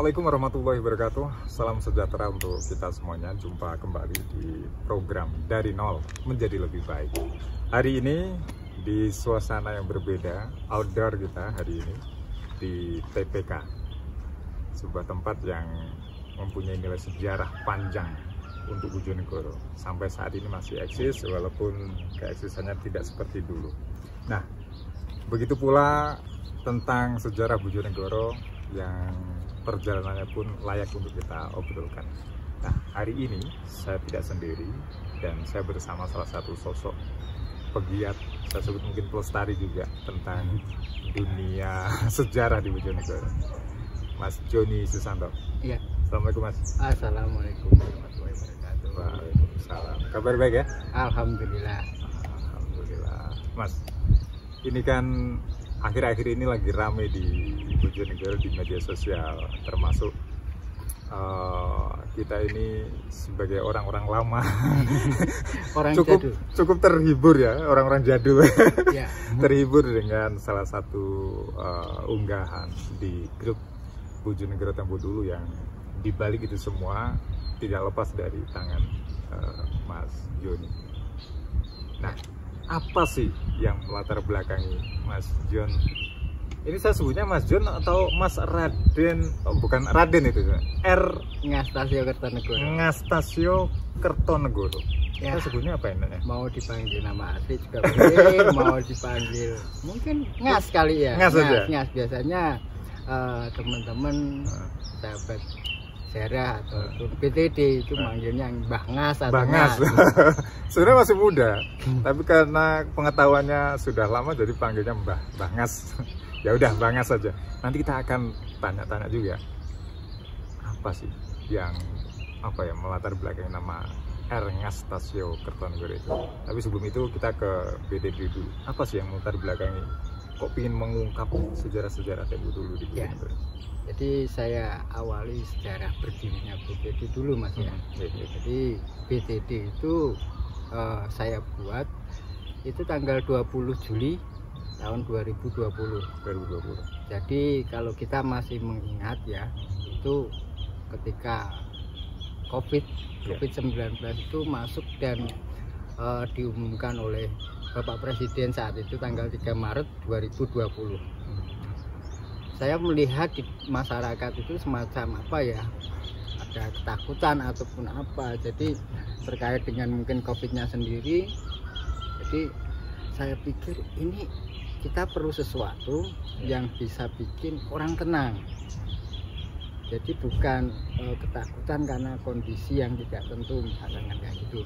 Assalamualaikum warahmatullahi wabarakatuh. Salam sejahtera untuk kita semuanya. Jumpa kembali di program Dari Nol Menjadi Lebih Baik. Hari ini di suasana yang berbeda, outdoor kita hari ini di TPK, sebuah tempat yang mempunyai nilai sejarah panjang untuk Bojonegoro. Sampai saat ini masih eksis walaupun keeksisannya tidak seperti dulu. Nah, begitu pula tentang sejarah Bojonegoro yang perjalanannya pun layak untuk kita obrolkan. Nah, hari ini saya tidak sendiri dan saya bersama salah satu sosok pegiat, saya sebut mungkin pelestari juga tentang dunia sejarah di Bojonegoro, Mas Joni Susanto. Iya. Assalamualaikum Mas. Assalamualaikum warahmatullahi wabarakatuh. Waalaikumsalam. Kabar baik ya? Alhamdulillah. Alhamdulillah. Mas, ini kan akhir-akhir ini lagi rame di Bojonegoro di media sosial, termasuk kita ini sebagai orang-orang lama cukup terhibur ya, orang-orang jadul ya. Terhibur dengan salah satu unggahan di grup Bojonegoro Tempo Dulu yang dibalik itu semua tidak lepas dari tangan Mas Joni. Nah, apa sih yang melatar belakangi Mas Jon? Ini saya sebutnya Mas Jon atau Mas Raden? Oh, bukan Raden itu, R. Ngastasio Kertonegoro. Ngastasio Kertonegoro. Ya. Saya sebutnya apa ini? Mau dipanggil nama asli juga boleh, mau dipanggil mungkin Ngas kali ya. Ngas saja. Ngas biasanya teman-teman sahabat sejarah atau BTD itu manggilnya Mbah Ngas atau Mbah Ngas. Sebenarnya masih muda, tapi karena pengetahuannya sudah lama jadi panggilnya Mbah Ngas. Ya udah Mbah Ngas saja. Nanti kita akan tanya-tanya juga apa sih yang melatar belakangi nama R. Ngastasio Kertonegoro itu. Tapi sebelum itu kita ke BTD dulu. Apa sih yang melatar belakangi kok ingin mengungkap sejarah-sejarah Tempo Dulu di Bojonegoro? Ya. Jadi saya awali sejarah berdirinya BTD dulu Mas ya. Jadi BTD itu saya buat itu tanggal 20 Juli tahun 2020. Jadi kalau kita masih mengingat ya, itu ketika COVID-19 itu masuk dan diumumkan oleh Bapak Presiden saat itu tanggal 3 Maret 2020. Saya melihat di masyarakat itu semacam apa ya, ada ketakutan ataupun apa, jadi terkait dengan mungkin COVID-nya sendiri. Jadi saya pikir ini kita perlu sesuatu yang bisa bikin orang tenang, jadi bukan ketakutan karena kondisi yang tidak tentu misalkan kayak gitu.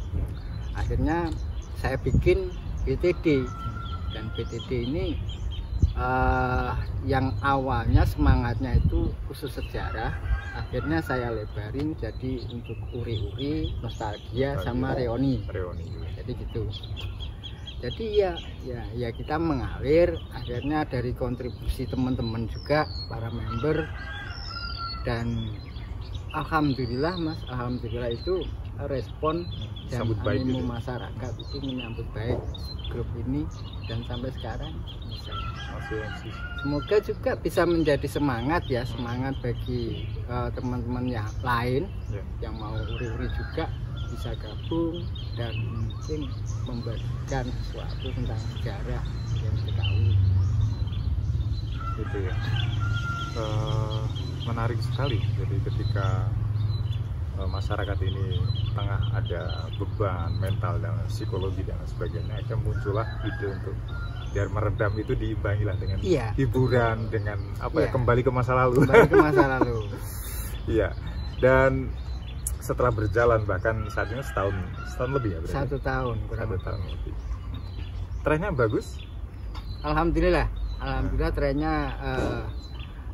Akhirnya saya bikin BTD, dan BTD ini yang awalnya semangatnya itu khusus sejarah, akhirnya saya lebarin jadi untuk uri-uri, nostalgia sama reoni. Jadi gitu. Jadi ya kita mengalir, akhirnya dari kontribusi teman-teman juga, para member, dan alhamdulillah Mas, alhamdulillah itu respon dan animo masyarakat itu menyambut baik grup ini, dan sampai sekarang masih eksis. Semoga juga bisa menjadi semangat ya, semangat bagi teman-teman yang lain yang mau uri-uri juga bisa gabung dan mungkin membagikan sesuatu tentang sejarah yang diketahui. Gitu ya. Menarik sekali. Jadi ketika masyarakat ini tengah ada beban mental dan psikologi dan sebagainya, akan muncullah ide untuk biar meredam itu diimbangilah dengan hiburan, dengan kembali ke masa lalu. Iya. Dan setelah berjalan bahkan saat ini setahun lebih ya berarti? 1 tahun, kurang 1 tahun lebih. Trennya bagus? Alhamdulillah trennya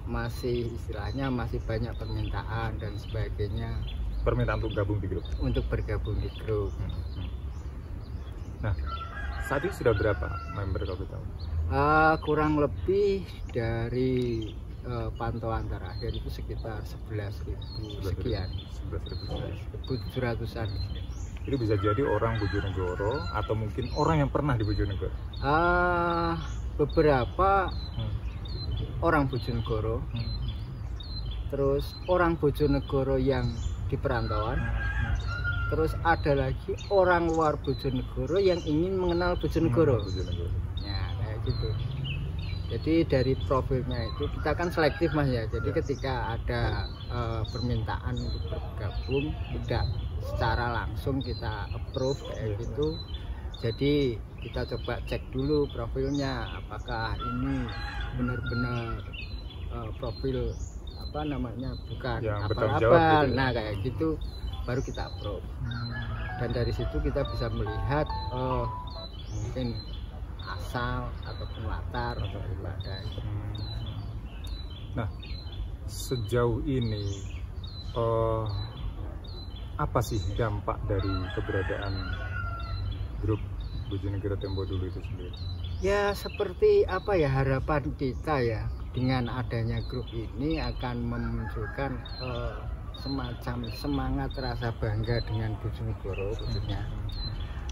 masih istilahnya masih banyak permintaan dan sebagainya. Permintaan untuk gabung di grup? Untuk bergabung di grup. Nah, saat ini sudah berapa member kalau kita tahu? Kurang lebih dari pantauan terakhir itu sekitar 11.000 sekian. 11.700-an. Itu bisa jadi orang Bojonegoro atau mungkin orang yang pernah di Bojonegoro? Beberapa orang Bojonegoro terus orang Bojonegoro yang di perantauan, terus ada lagi orang luar Bojonegoro yang ingin mengenal Bojonegoro. Ya, kayak gitu. Jadi dari profilnya itu kita kan selektif Mas ya. Jadi ketika ada permintaan untuk bergabung, tidak secara langsung kita approve kayak gitu. Jadi kita coba cek dulu profilnya, apakah ini benar-benar profil apa namanya, bukan abal-abal. Nah kayak gitu baru kita approve. Dan dari situ kita bisa melihat mungkin asal ataupun latar atau ibadah. Nah, sejauh ini apa sih dampak dari keberadaan grup Bojonegoro Tempo Dulu itu sendiri? Ya seperti apa ya, harapan kita ya dengan adanya grup ini akan memunculkan semacam semangat rasa bangga dengan Bojonegoro khususnya,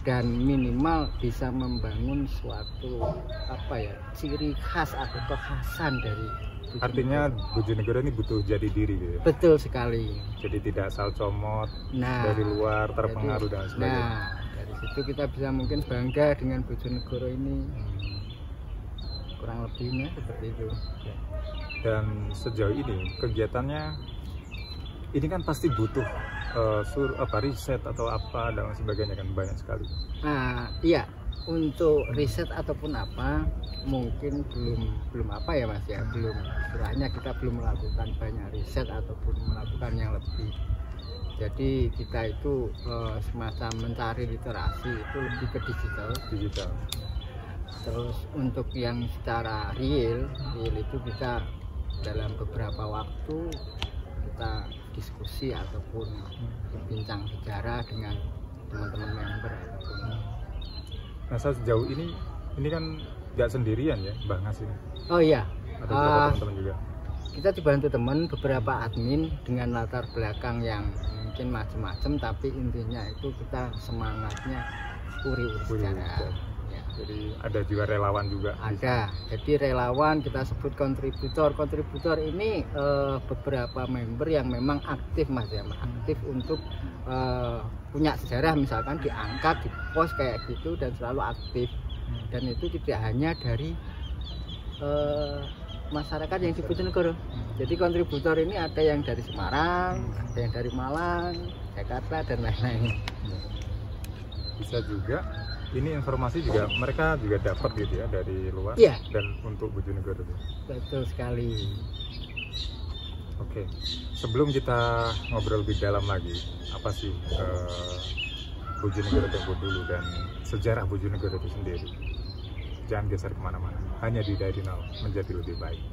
dan minimal bisa membangun suatu apa ya, ciri khas atau kekhasan dari Bojonegoro. Artinya Bojonegoro ini butuh jati diri gitu ya? Betul sekali. Jadi tidak asal comot dari luar terpengaruh dan sebagainya. Nah dari situ kita bisa mungkin bangga dengan Bojonegoro ini, kurang lebihnya seperti itu. Dan sejauh ini kegiatannya ini kan pasti butuh riset atau apa dan sebagainya kan, banyak sekali. Nah iya, untuk riset ataupun apa mungkin belum apa ya Mas ya, belum, istilahnya kita belum melakukan banyak riset ataupun melakukan yang lebih. Jadi kita itu semacam mencari literasi itu lebih ke digital. Terus untuk yang secara real itu kita dalam beberapa waktu kita diskusi ataupun bincang sejarah dengan teman-teman member ataupun. Nah sejauh ini kan nggak sendirian ya Mbah Ngas ini? Oh iya, ada beberapa teman-teman juga. Kita dibantu teman, beberapa admin dengan latar belakang yang mungkin macam-macam, tapi intinya itu kita semangatnya uri-uri sejarah. Ya. Jadi ada juga relawan juga? Ada, jadi relawan kita sebut kontributor. Kontributor ini beberapa member yang memang aktif Mas ya, aktif untuk punya sejarah, misalkan diangkat, di post kayak gitu dan selalu aktif. Dan itu tidak hanya dari masyarakat yang di Bojonegoro. Jadi kontributor ini ada yang dari Semarang, ada yang dari Malang, Jakarta dan lain-lain. Bisa juga ini informasi juga mereka juga dapat gitu ya dari luar, ya. Dan untuk Bojonegoro itu. Betul sekali. Oke, sebelum kita ngobrol lebih dalam lagi, apa sih Bojonegoro Tempo Dulu dan sejarah Bojonegoro itu sendiri? Jangan geser kemana-mana, hanya di Dari Nol Menjadi Lebih Baik.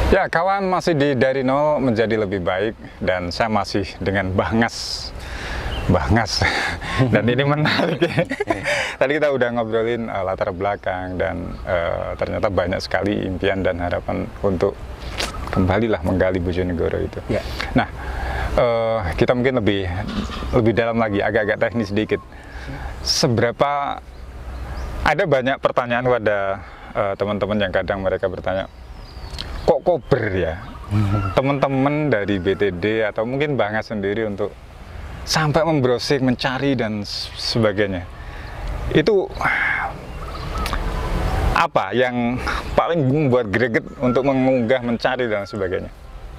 Ya kawan, masih di Dari Nol Menjadi Lebih Baik dan saya masih dengan Mbah Ngas. Dan ini menarik ya. Tadi kita udah ngobrolin latar belakang dan ternyata banyak sekali impian dan harapan untuk kembalilah menggali Bojonegoro itu. Ya. Nah, kita mungkin lebih dalam lagi, agak-agak teknis sedikit. Seberapa ada banyak pertanyaan pada teman-teman yang kadang mereka bertanya, kok kober ya teman-teman dari BTD atau mungkin Mbah Ngas sendiri untuk sampai membrowsing, mencari dan sebagainya. Itu apa yang paling membuat greget untuk mengunggah, mencari dan sebagainya?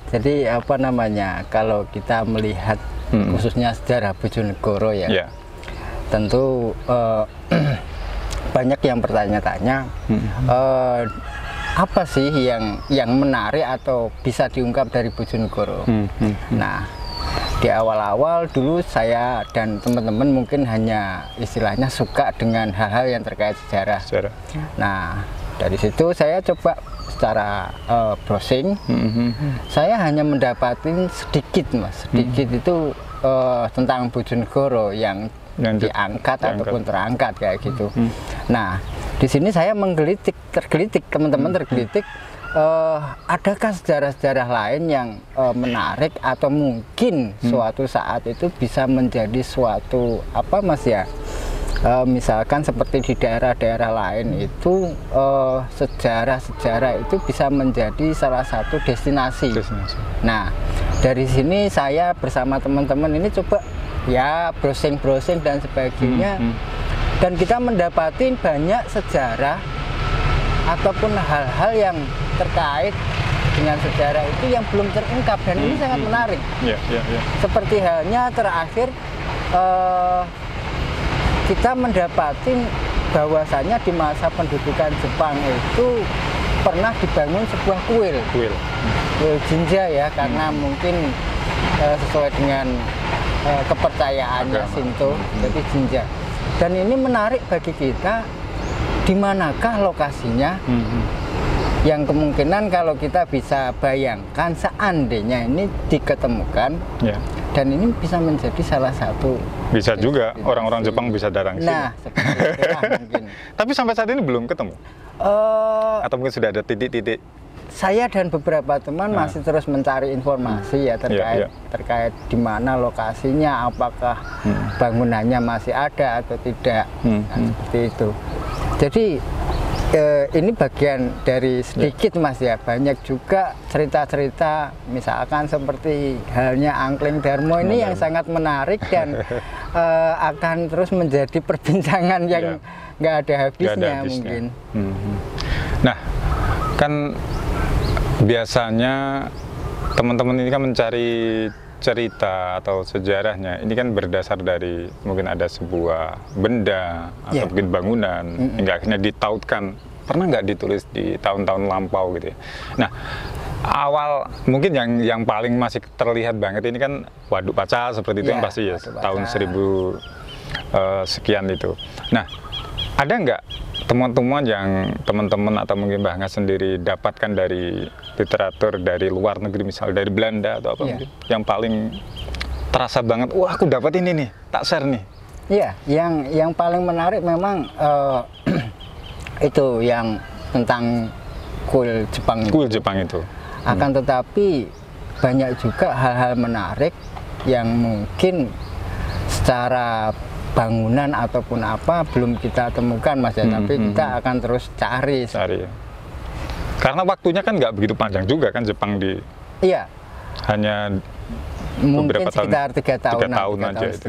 Jadi apa namanya, kalau kita melihat khususnya sejarah Bojonegoro ya, tentu banyak yang bertanya-tanya apa sih yang menarik atau bisa diungkap dari Bojonegoro. Nah, di awal-awal dulu saya dan teman-teman mungkin hanya istilahnya suka dengan hal-hal yang terkait sejarah. Nah, dari situ saya coba secara browsing, saya hanya mendapatkan sedikit Mas, sedikit itu tentang Bojonegoro yang diangkat ataupun terangkat kayak gitu. Nah, di sini saya tergelitik teman-teman tergelitik. Adakah sejarah-sejarah lain yang menarik atau mungkin suatu saat itu bisa menjadi suatu apa Mas ya? Misalkan seperti di daerah-daerah lain itu sejarah-sejarah itu bisa menjadi salah satu destinasi. Nah, dari sini saya bersama teman-teman ini coba ya browsing-browsing dan sebagainya, dan kita mendapati banyak sejarah ataupun hal-hal yang terkait dengan sejarah itu yang belum terungkap, dan ini sangat menarik. Seperti halnya terakhir kita mendapati bahwasanya di masa pendudukan Jepang itu pernah dibangun sebuah kuil Jinja ya, karena mungkin sesuai dengan kepercayaannya Shinto, jadi Jinja. Dan ini menarik bagi kita, di manakah lokasinya, yang kemungkinan kalau kita bisa bayangkan seandainya ini diketemukan, dan ini bisa menjadi salah satu. Bisa juga orang-orang Jepang bisa datang ke sini. Nah, seperti itulah mungkin. Tapi sampai saat ini belum ketemu? Atau mungkin sudah ada titik-titik? Saya dan beberapa teman masih terus mencari informasi ya terkait di mana lokasinya, apakah bangunannya masih ada atau tidak, seperti itu. Jadi ini bagian dari sedikit Mas ya, banyak juga cerita-cerita misalkan seperti halnya Angkling Darmo ini yang sangat menarik dan akan terus menjadi perbincangan yang nggak ada habisnya mungkin. Nah, kan biasanya teman-teman ini kan mencari cerita atau sejarahnya ini kan berdasar dari mungkin ada sebuah benda atau mungkin bangunan hingga akhirnya ditautkan, pernah nggak ditulis di tahun-tahun lampau gitu ya. Nah, awal mungkin yang paling masih terlihat banget ini kan Waduk Paca seperti itu yang pasti ya, tahun 1000 sekian itu. Nah, ada nggak temuan-temuan yang teman-teman atau mungkin Mbah Ngas sendiri dapatkan dari literatur dari luar negeri, misal dari Belanda atau apa mungkin, yang paling terasa banget, wah aku dapat ini nih, tak share nih? Iya, yang paling menarik memang itu yang tentang kuil Jepang. Kuil Jepang itu. Akan tetapi banyak juga hal-hal menarik yang mungkin secara bangunan ataupun apa belum kita temukan Mas ya, tapi kita akan terus cari. Karena waktunya kan nggak begitu panjang juga kan Jepang di hanya mungkin sekitar 3 tahun aja itu.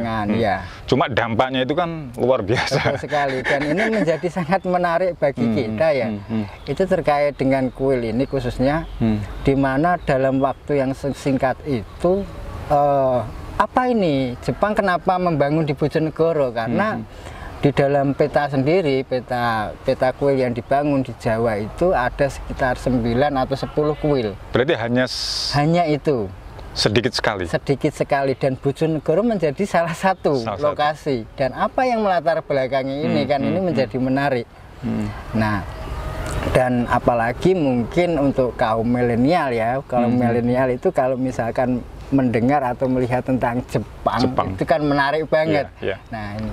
Cuma dampaknya itu kan luar biasa. Betul sekali, dan ini menjadi sangat menarik bagi kita ya. Itu terkait dengan kuil ini khususnya, di mana dalam waktu yang singkat itu apa ini Jepang kenapa membangun di Bojonegoro, karena di dalam peta sendiri, peta kuil yang dibangun di Jawa itu ada sekitar 9 atau 10 kuil. Berarti hanya itu. Sedikit sekali, dan Bojonegoro menjadi salah satu lokasi. Dan apa yang melatar belakangi ini kan ini menjadi menarik. Nah, dan apalagi mungkin untuk kaum milenial ya, kaum milenial itu kalau misalkan mendengar atau melihat tentang Jepang itu kan menarik banget. Nah, ini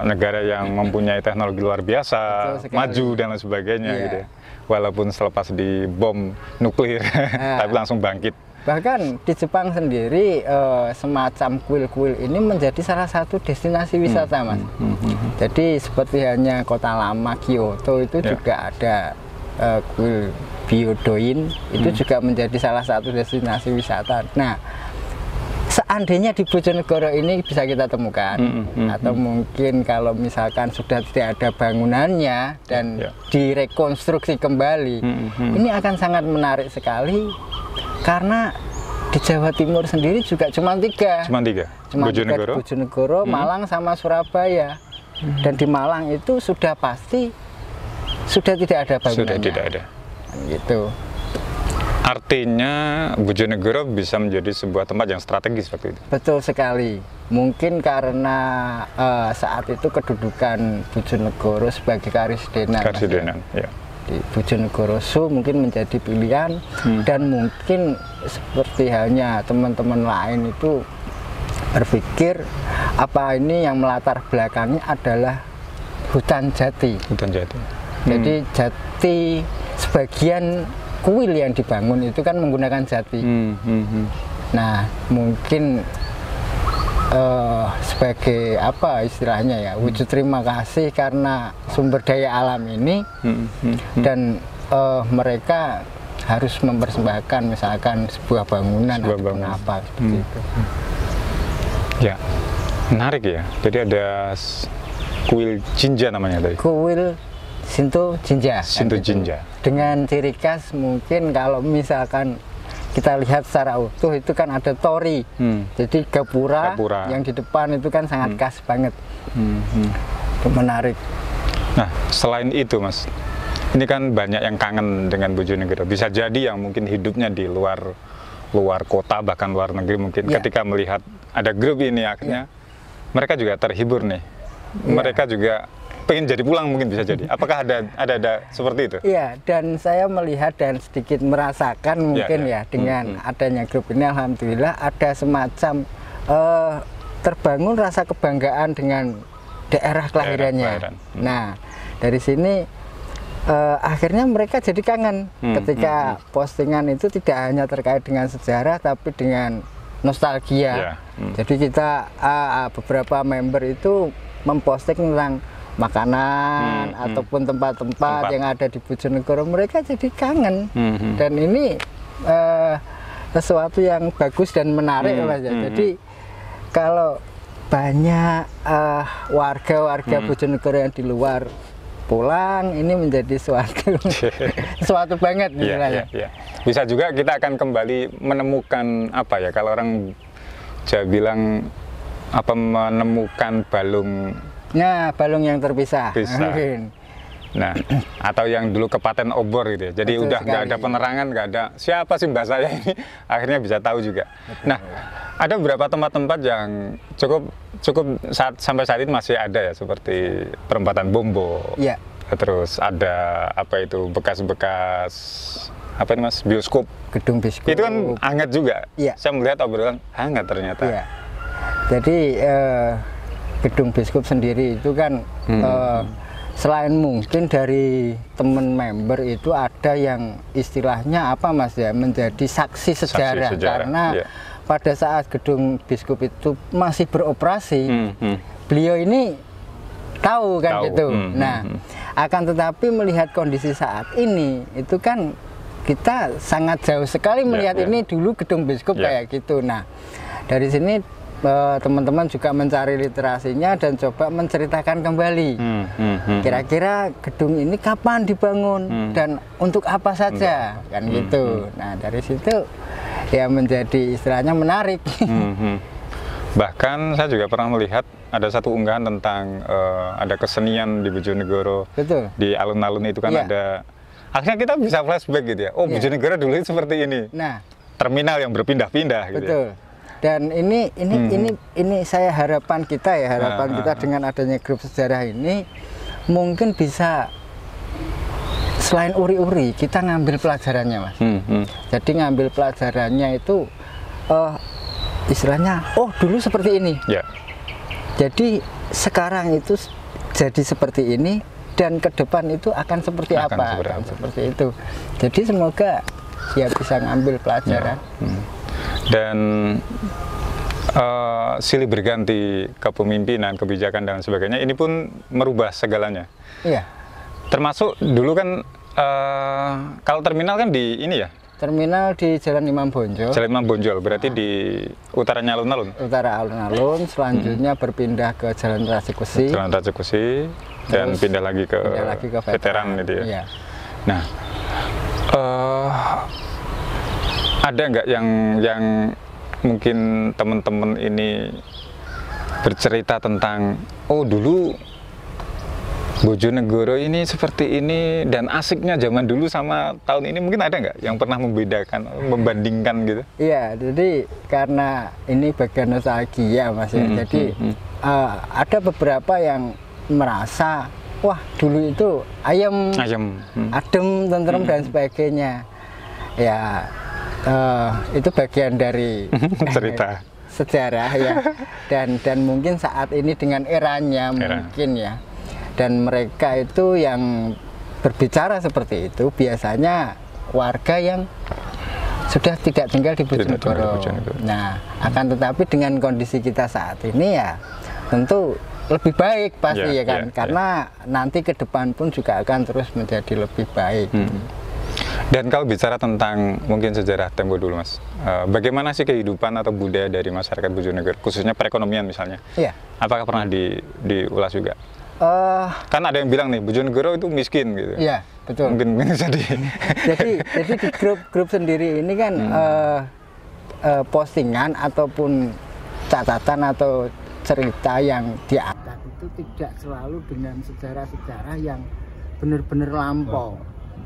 negara yang mempunyai teknologi luar biasa, maju dan lain sebagainya gitu ya. Walaupun selepas di bom nuklir tapi langsung bangkit. Bahkan di Jepang sendiri semacam kuil-kuil ini menjadi salah satu destinasi wisata Mas. Jadi seperti halnya kota lama Kyoto itu juga ada kuil Byodoin, itu juga menjadi salah satu destinasi wisata. Nah, seandainya di Bojonegoro ini bisa kita temukan, atau mungkin kalau misalkan sudah tidak ada bangunannya dan direkonstruksi kembali, ini akan sangat menarik sekali, karena di Jawa Timur sendiri juga cuma tiga. Bojonegoro, Malang sama Surabaya. Dan di Malang itu sudah pasti sudah tidak ada bangunannya. Sudah tidak ada. Gitu. Artinya Bojonegoro bisa menjadi sebuah tempat yang strategis waktu itu. Betul sekali. Mungkin karena saat itu kedudukan Bojonegoro sebagai Karisidenan. Di Bojonegoro mungkin menjadi pilihan, dan mungkin seperti halnya teman-teman lain itu berpikir apa ini yang melatar belakangnya adalah hutan jati. Hutan jati. Jadi jati, sebagian kuil yang dibangun itu kan menggunakan jati. Nah, mungkin sebagai apa istilahnya ya, wujud terima kasih karena sumber daya alam ini, dan mereka harus mempersembahkan misalkan sebuah bangunan atau apa seperti itu. Ya, menarik ya. Jadi ada kuil Jinja namanya tadi. Kuil Shinto Jinja. Shinto Jinja. Dengan ciri khas mungkin kalau misalkan kita lihat secara utuh itu kan ada tori. Jadi gapura yang di depan itu kan sangat khas banget. Itu menarik. Nah, selain itu Mas, ini kan banyak yang kangen dengan Bojonegoro. Bisa jadi yang mungkin hidupnya di luar kota, bahkan luar negeri mungkin. Ketika melihat ada grup ini akhirnya mereka juga terhibur nih. Mereka juga pengen jadi pulang mungkin, bisa jadi. Apakah ada seperti itu? Iya, dan saya melihat dan sedikit merasakan mungkin dengan adanya grup ini, alhamdulillah ada semacam terbangun rasa kebanggaan dengan daerah kelahirannya. Nah, dari sini akhirnya mereka jadi kangen ketika postingan itu tidak hanya terkait dengan sejarah tapi dengan nostalgia. Jadi kita beberapa member itu memposting tentang makanan ataupun tempat-tempat yang ada di Bojonegoro, mereka jadi kangen. Dan ini sesuatu yang bagus dan menarik Mas ya. Jadi kalau banyak warga-warga Bojonegoro yang di luar pulang, ini menjadi suatu banget istilahnya. Bisa juga kita akan kembali menemukan apa ya, kalau orang Jawa bilang apa, menemukan balung. Nah, balung yang terpisah. Nah, atau yang dulu kepaten obor gitu ya. Jadi betul, udah nggak ada penerangan, nggak ada siapa sih mbak saya ini, akhirnya bisa tahu juga. Betul. Nah, ada beberapa tempat-tempat yang cukup sampai saat ini masih ada ya, seperti perempatan Bombo. Iya. Terus ada apa itu, bekas-bekas apa ini Mas, bioskop. Gedung bioskop. Itu kan hangat juga. Iya. Saya melihat obrolan hangat ternyata. Iya. Jadi gedung bioskop sendiri itu kan selain mungkin dari teman member itu ada yang istilahnya apa Mas ya, menjadi saksi sejarah. Karena pada saat gedung bioskop itu masih beroperasi, beliau ini tahu kan gitu. Nah, akan tetapi melihat kondisi saat ini itu kan kita sangat jauh sekali melihat ini dulu gedung bioskop kayak gitu. Nah, dari sini teman-teman juga mencari literasinya dan coba menceritakan kembali kira-kira gedung ini kapan dibangun dan untuk apa saja kan gitu. Nah, dari situ ya menjadi istilahnya menarik. Bahkan saya juga pernah melihat ada satu unggahan tentang ada kesenian di Bojonegoro. Betul. Di alun-alun itu kan ada, akhirnya kita bisa flashback gitu ya. Oh, Bojonegoro dulu seperti ini. Nah, terminal yang berpindah-pindah gitu. Betul. Dan ini saya harapan kita ya, kita dengan adanya grup sejarah ini mungkin bisa selain uri-uri kita ngambil pelajarannya Mas. Jadi ngambil pelajarannya itu istilahnya dulu seperti ini. Jadi sekarang itu jadi seperti ini dan ke depan itu akan seperti apa? Seperti itu. Jadi semoga ya bisa ngambil pelajaran. Dan silih berganti kepemimpinan, kebijakan dan sebagainya, ini pun merubah segalanya. Iya. Termasuk dulu kan kalau terminal kan di ini ya. Terminal di Jalan Imam Bonjol. Jalan Imam Bonjol, berarti di utaranya alun-alun. Utara alun-alun, selanjutnya berpindah ke Jalan Rajekusi. Jalan Rajekusi dan pindah lagi ke veteran itu ya. Iya. Nah, ada nggak yang mungkin teman-teman ini bercerita tentang dulu Bojonegoro ini seperti ini dan asiknya zaman dulu sama tahun ini, mungkin ada nggak yang pernah membedakan, membandingkan gitu? Iya, jadi karena ini bagian nostalgia Mas ya. Jadi ada beberapa yang merasa wah dulu itu adem, tentrem dan sebagainya. Ya itu bagian dari sejarah ya, dan mungkin saat ini dengan eranya mungkin ya, dan mereka itu yang berbicara seperti itu biasanya warga yang sudah tidak tinggal di Bojonegoro. Nah, akan tetapi dengan kondisi kita saat ini ya tentu lebih baik pasti ya kan, karena nanti ke depan pun juga akan terus menjadi lebih baik. Dan kalau bicara tentang mungkin sejarah Tempo dulu Mas, bagaimana sih kehidupan atau budaya dari masyarakat Bojonegoro, khususnya perekonomian misalnya? Iya. Apakah pernah diulas juga? Kan ada yang bilang nih Bojonegoro itu miskin gitu. Iya, betul. Mungkin bisa jadi di grup sendiri ini kan postingan ataupun catatan atau cerita yang diangkat itu tidak selalu dengan sejarah-sejarah yang benar-benar lampau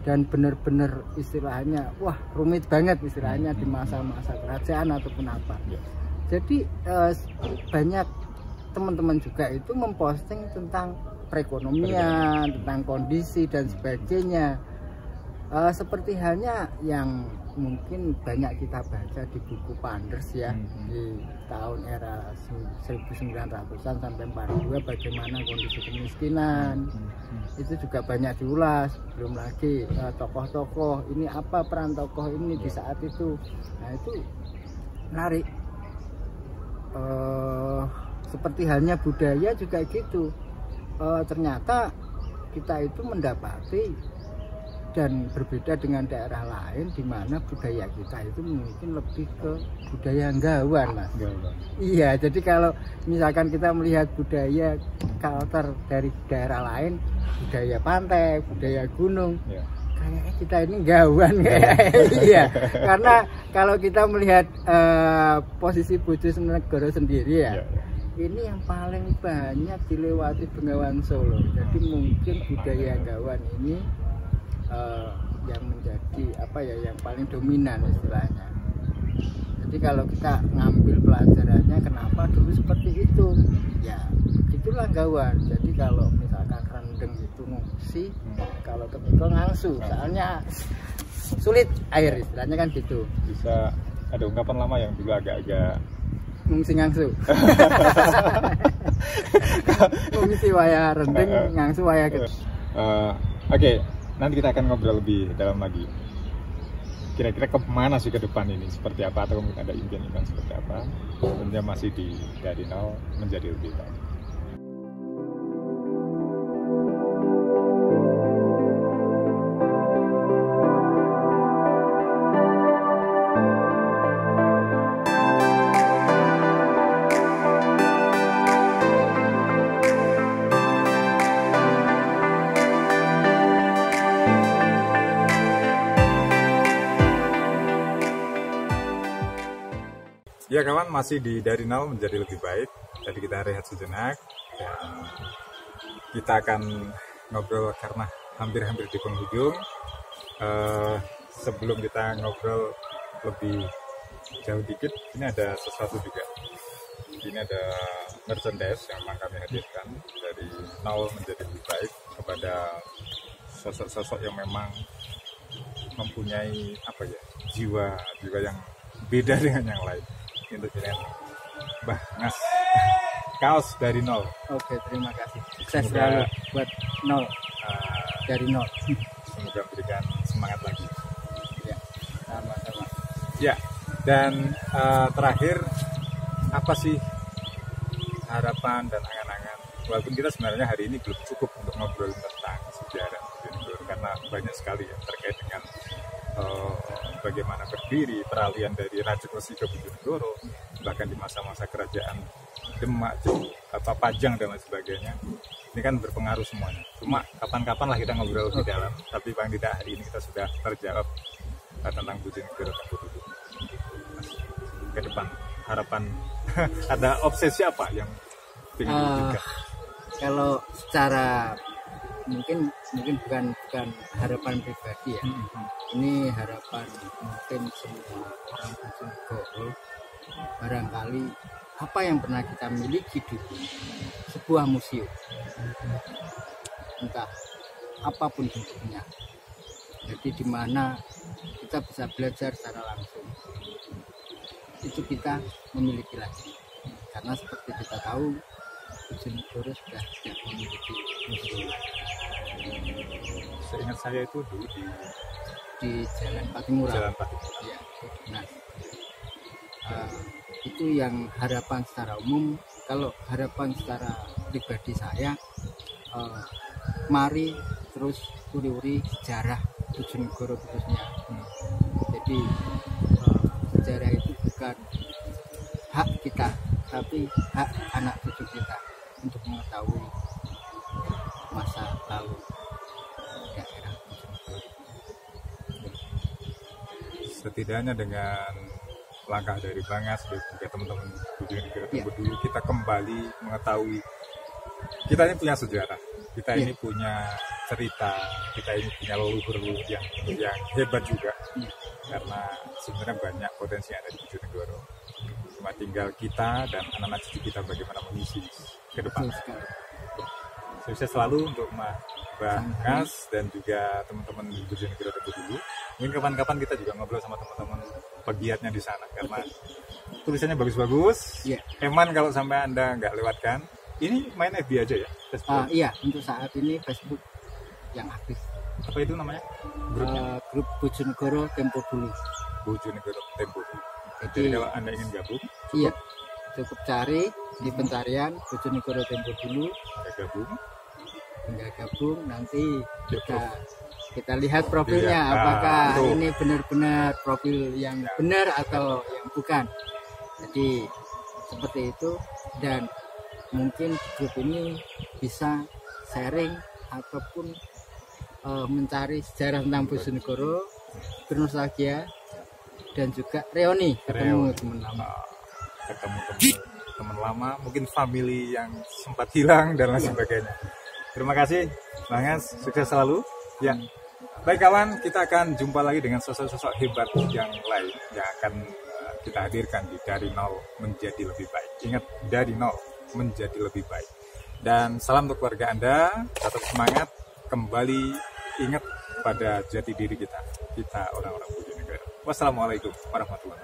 dan benar-benar istilahnya wah rumit banget istilahnya di masa-masa kerajaan ataupun apa. Jadi banyak teman-teman juga itu memposting tentang perekonomian, tentang kondisi dan sebagainya. Seperti halnya yang mungkin banyak kita baca di buku Panders ya, di tahun era 1900-an sampai 42 bagaimana kondisi kemiskinan. Itu juga banyak diulas, belum lagi tokoh-tokoh, ini apa peran tokoh ini di saat itu. Nah itu menarik. Seperti halnya budaya juga gitu, ternyata kita itu mendapati dan berbeda dengan daerah lain di mana budaya kita itu mungkin lebih ke budaya Nggawan Mas. Iya, jadi kalau misalkan kita melihat budaya culture dari daerah lain, budaya pantai, budaya gunung, kayaknya kita ini Nggawan kayak iya, karena kalau kita melihat posisi Bojonegoro sendiri ya, ini yang paling banyak dilewati Bengawan Solo. Jadi mungkin budaya Nggawan ini yang menjadi apa ya, yang paling dominan istilahnya. Jadi kalau kita ngambil pelajarannya kenapa dulu seperti itu, ya itulah Nggawan. Jadi kalau misalkan rendeng itu ngungsi, kalau ketika ngangsu, soalnya sulit air istilahnya kan gitu. Bisa ada ungkapan lama yang dulu agak-agak ngungsi ngangsu. Ngungsi waya rendeng, ngangsu waya gitu. Oke. Nanti kita akan ngobrol lebih dalam lagi. Kira-kira kemana sih ke depan ini? Seperti apa? Atau mungkin ada impian-impian seperti apa? Tentunya masih dari nol menjadi lebih baik. Ya kawan, masih dari nol menjadi lebih baik. Tadi kita rehat sejenak dan kita akan ngobrol karena hampir-hampir di penghujung. Sebelum kita ngobrol lebih jauh dikit, ini ada sesuatu juga. Ini ada merchandise yang memang kami hadirkan dari nol menjadi lebih baik kepada sosok-sosok yang memang mempunyai apa ya, jiwa yang beda dengan yang lain. Untuk kalian Mbah Ngas, kaos dari nol. Oke, terima kasih. Sukses selalu buat nol, dari nol. Semoga memberikan semangat lagi. Ya, sama-sama. Ya, dan terakhir apa sih harapan dan angan-angan? Walaupun kita sebenarnya hari ini belum cukup untuk ngobrol tentang sejarah Bojonegoro karena banyak sekali ya terkait dengan bagaimana berdiri, peralihan dari Raja Wesi ke Bojonegoro, bahkan di masa-masa kerajaan Demak, Pajang dan lain sebagainya. Ini kan berpengaruh semuanya. Cuma kapan-kapan lah kita ngobrol lebih dalam. Tapi paling tidak hari ini kita sudah terjawab tentang Bojonegoro dulu. Ke depan harapan ada obsesi apa yang ingin juga? Kalau secara mungkin bukan harapan pribadi ya. Ini harapan mungkin semua orang Bojonegoro. Barangkali apa yang pernah kita miliki dulu, sebuah museum, entah apapun bentuknya. Jadi di mana kita bisa belajar secara langsung. itu kita memiliki lagi, karena seperti kita tahu Bojonegoro sudah tidak memiliki museum. Seingat saya itu dulu di Jalan Patimura. Jalan Patimura. Ya, nah, itu yang harapan secara umum. Kalau harapan secara pribadi saya, mari terus uri-uri sejarah Bojonegoro khususnya. Jadi sejarah itu bukan hak kita, tapi hak anak cucu kita untuk mengetahui masa lalu daerah Bojonegoro. Setidaknya dengan langkah dari Bangas dan juga teman-teman Bojonegoro dulu, kita kembali mengetahui kita ini punya sejarah, kita ini punya cerita, kita ini punya leluhur yang hebat juga, karena sebenarnya banyak potensi yang ada di Bojonegoro. Cuma tinggal kita dan anak-anak cucu kita bagaimana mengisi ke depan. Sukses selalu untuk Bangas dan juga teman-teman Bojonegoro dulu. Mungkin kapan-kapan kita juga ngobrol sama teman-teman pegiatnya di sana, karena tulisannya bagus-bagus. Eman kalau sampai Anda nggak lewatkan, ini main FB aja ya? Facebook? Iya, untuk saat ini Facebook yang aktif. Apa itu namanya? Grup Bojonegoro Tempo Dulu. Bojonegoro Tempo Dulu. Jadi kalau Anda ingin gabung, cukup cari di pencarian Bojonegoro Tempo Dulu. Tinggal gabung, nanti kita lihat profilnya, apakah ini benar-benar profil yang benar atau yang bukan. Jadi seperti itu, dan mungkin grup ini bisa sharing ataupun mencari sejarah tentang Bojonegoro, bernostalgia, dan juga reuni, ketemu teman lama, teman lama, mungkin family yang sempat hilang dan lain sebagainya. Terima kasih Bangas, sukses selalu ya. Baik kawan, kita akan jumpa lagi dengan sosok-sosok hebat yang lain yang akan kita hadirkan di Dari Nol Menjadi Lebih Baik. Ingat, dari nol menjadi lebih baik. Dan salam untuk keluarga Anda, tetap semangat, kembali ingat pada jati diri kita orang-orang Bojonegoro. Wassalamualaikum warahmatullahi wabarakatuh.